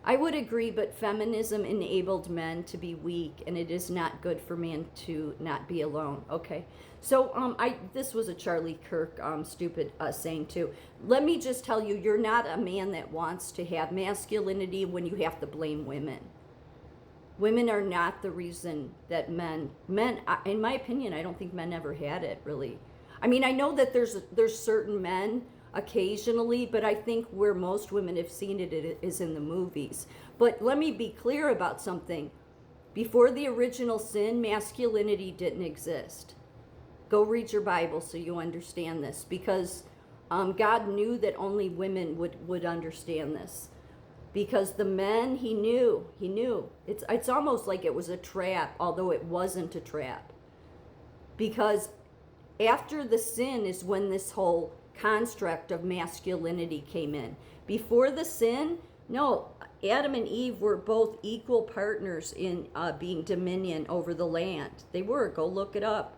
I would agree, but feminism enabled men to be weak, and it is not good for man to not be alone. Okay, so this was a Charlie Kirk stupid saying too. Let me just tell you, you're not a man that wants to have masculinity when you have to blame women. Women are not the reason that men, in my opinion, I don't think men ever had it really. I mean, I know that there's certain men occasionally, but I think where most women have seen it is in the movies. But let me be clear about something. Before the original sin, masculinity didn't exist. Go read your Bible so you understand this, because God knew that only women would understand this. Because the men, he knew. It's almost like it was a trap, although it wasn't a trap. Because after the sin is when this whole construct of masculinity came in. Before the sin, no, Adam and Eve were both equal partners in being dominion over the land. They were, go look it up.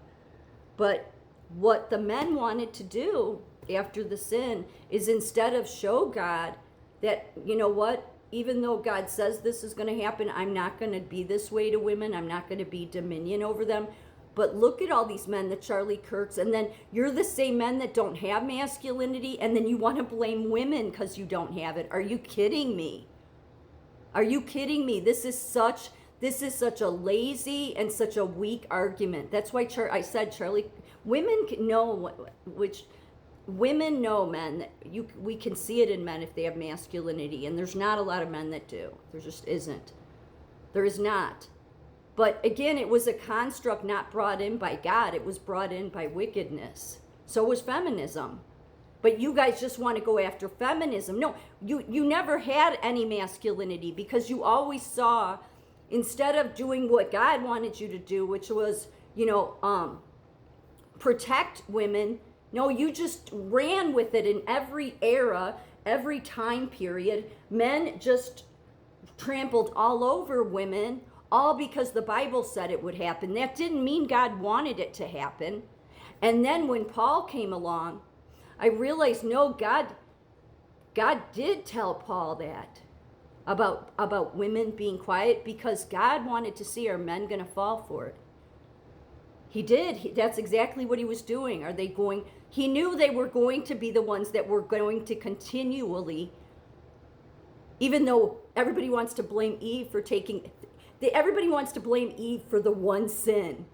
But what the men wanted to do after the sin is, instead of show God that, you know what, even though God says this is going to happen, I'm not going to be this way to women. I'm not going to be dominion over them. But look at all these men, the Charlie Kirks, and then you're the same men that don't have masculinity, and then you want to blame women because you don't have it. Are you kidding me? Are you kidding me? This is such a lazy and such a weak argument. That's why I said Charlie. Women know which women know men that we can see it in men if they have masculinity, and there's not a lot of men that do. There just isn't. There is not. But again, it was a construct not brought in by God. It was brought in by wickedness. So was feminism. But you guys just want to go after feminism. No, you never had any masculinity, because you always saw, instead of doing what God wanted you to do, which was, protect women, no, you just ran with it in every era, every time period. Men just trampled all over women, all because the Bible said it would happen. That didn't mean God wanted it to happen. And then when Paul came along, I realized, no, God did tell Paul that about women being quiet, because God wanted to see, are men going to fall for it? He did. That's exactly what he was doing. He knew they were going to be the ones that were going to continually, even though everybody wants to blame Eve for everybody wants to blame Eve for the one sin.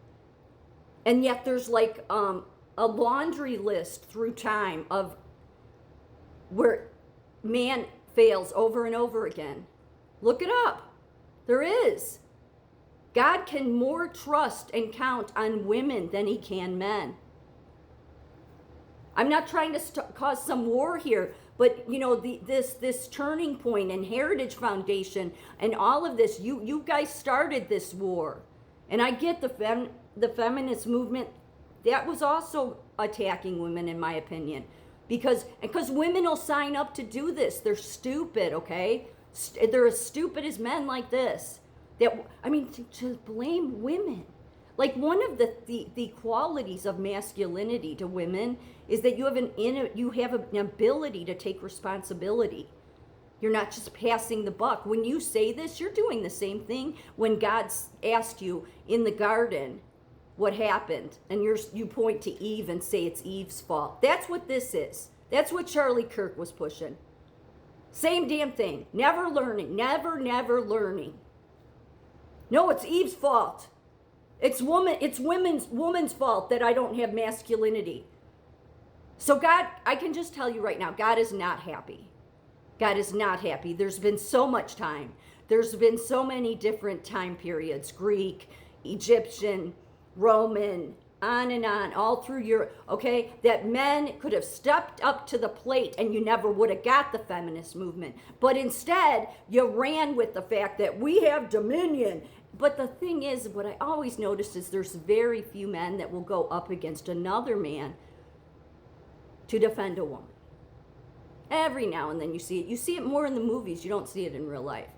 And yet there's like a laundry list through time of where man fails over and over again. Look it up. There is. God can more trust and count on women than he can men. I'm not trying to cause some war here, but this turning point and Heritage Foundation and all of this, you guys started this war. And I get the feminist movement, that was also attacking women, in my opinion. Because women will sign up to do this. They're stupid, okay? They're as stupid as men like this. To blame women. Like, one of the qualities of masculinity to women is that you have an ability to take responsibility. You're not just passing the buck. When you say this, you're doing the same thing when God asked you in the garden what happened, and you point to Eve and say it's Eve's fault. That's what this is. That's what Charlie Kirk was pushing. Same damn thing. Never learning. Never learning. No, it's Eve's fault. It's woman's fault that I don't have masculinity. So God, I can just tell you right now, God is not happy. God is not happy. There's been so much time. There's been so many different time periods, Greek, Egyptian, Roman, on and on, all through Europe, okay, that men could have stepped up to the plate and you never would have got the feminist movement. But instead, you ran with the fact that we have dominion. But the thing is, what I always notice is there's very few men that will go up against another man to defend a woman. Every now and then you see it. You see it more in the movies. You don't see it in real life.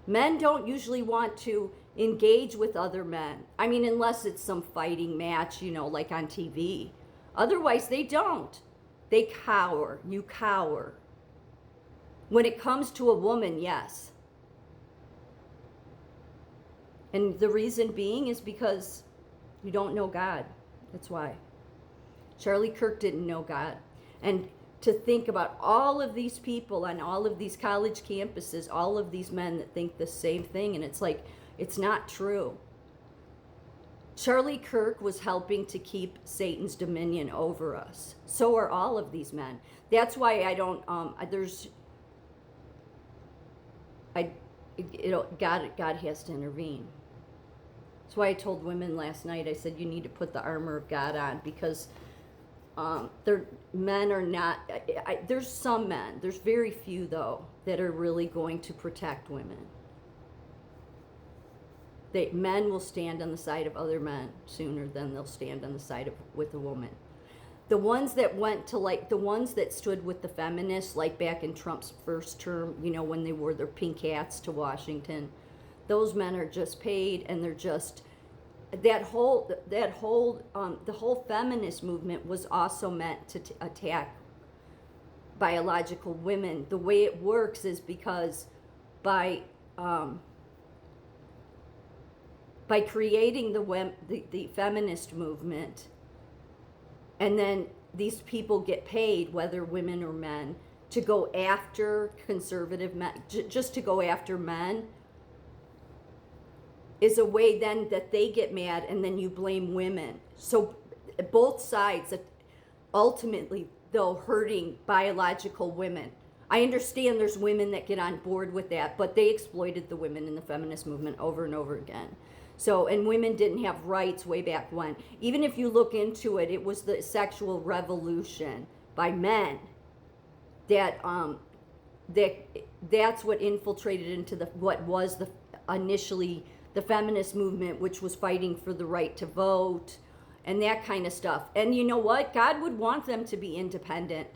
Men don't usually want to engage with other men. I mean, unless it's some fighting match, like on TV. Otherwise, they don't. They cower. You cower. When it comes to a woman, yes. And the reason being is because you don't know God. That's why. Charlie Kirk didn't know God. And to think about all of these people on all of these college campuses, all of these men that think the same thing, and it's like, it's not true. Charlie Kirk was helping to keep Satan's dominion over us. So are all of these men. That's why I don't, God has to intervene. That's why I told women last night, I said, you need to put the armor of God on, because men are not, there's some men, there's very few though, that are really going to protect women. Men will stand on the side of other men sooner than they'll stand on the side with a woman. The ones that went to, like, the ones that stood with the feminists, like back in Trump's first term, you know, when they wore their pink hats to Washington, those men are just paid, and they're just, the whole feminist movement was also meant to attack biological women. The way it works is because by creating the feminist movement, and then these people get paid, whether women or men, to go after conservative men, just to go after men, is a way then that they get mad, and then you blame women. So both sides, ultimately, though, hurting biological women. I understand there's women that get on board with that, but they exploited the women in the feminist movement over and over again. So, and women didn't have rights way back when. Even if you look into it, it was the sexual revolution by men that that's what infiltrated into what was initially the feminist movement, which was fighting for the right to vote and that kind of stuff. And you know what? God would want them to be independent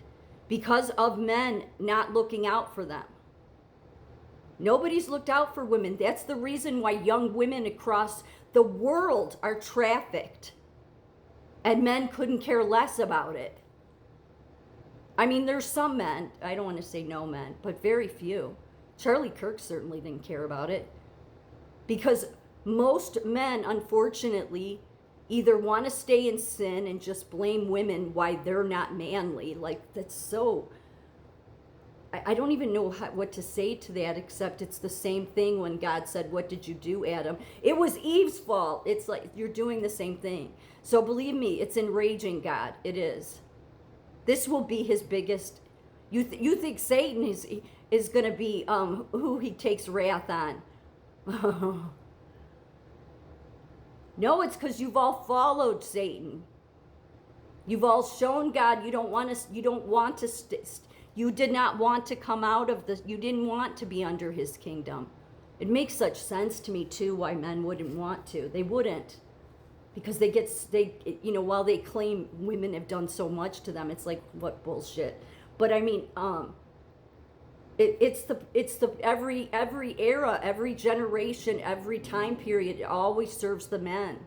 because of men not looking out for them. Nobody's looked out for women. That's the reason why young women across the world are trafficked. And men couldn't care less about it. I mean, there's some men, I don't want to say no men, but very few. Charlie Kirk certainly didn't care about it. Because most men, unfortunately, either want to stay in sin and just blame women why they're not manly. Like, that's so... I don't even know what to say to that, except it's the same thing when God said, what did you do, Adam? It was Eve's fault. It's like, you're doing the same thing. So believe me, it's enraging God. It is. This will be his biggest... You think Satan is going to be who he takes wrath on. No, it's because you've all followed Satan. You've all shown God you did not want to come out of this. You didn't want to be under his kingdom. It makes such sense to me too why men wouldn't want to. They wouldn't, because while they claim women have done so much to them, it's like, what bullshit. But I mean, it's the every era, every generation, every time period, it always serves the men.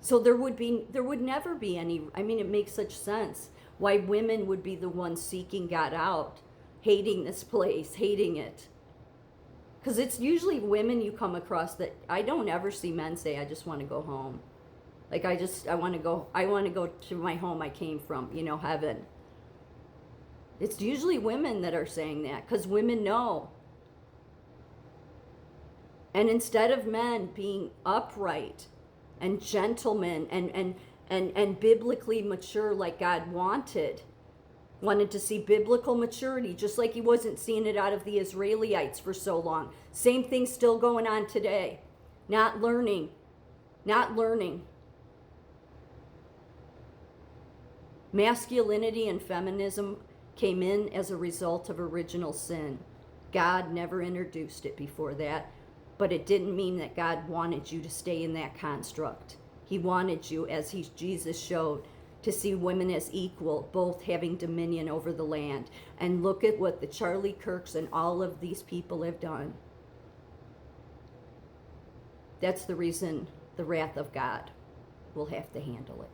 So there would never be any. I mean, it makes such sense why women would be the ones seeking God out, hating this place, hating it. Because it's usually women you come across that I don't ever see men say, I just want to go home. Like, I want to go to my home I came from, heaven. It's usually women that are saying that, because women know. And instead of men being upright and gentlemen and biblically mature like God wanted to see biblical maturity, just like he wasn't seeing it out of the Israelites for so long. Same thing still going on today. Not learning. Masculinity and feminism came in as a result of original sin. God never introduced it before that, but it didn't mean that God wanted you to stay in that construct. He wanted you, as Jesus showed, to see women as equal, both having dominion over the land. And look at what the Charlie Kirks and all of these people have done. That's the reason the wrath of God will have to handle it.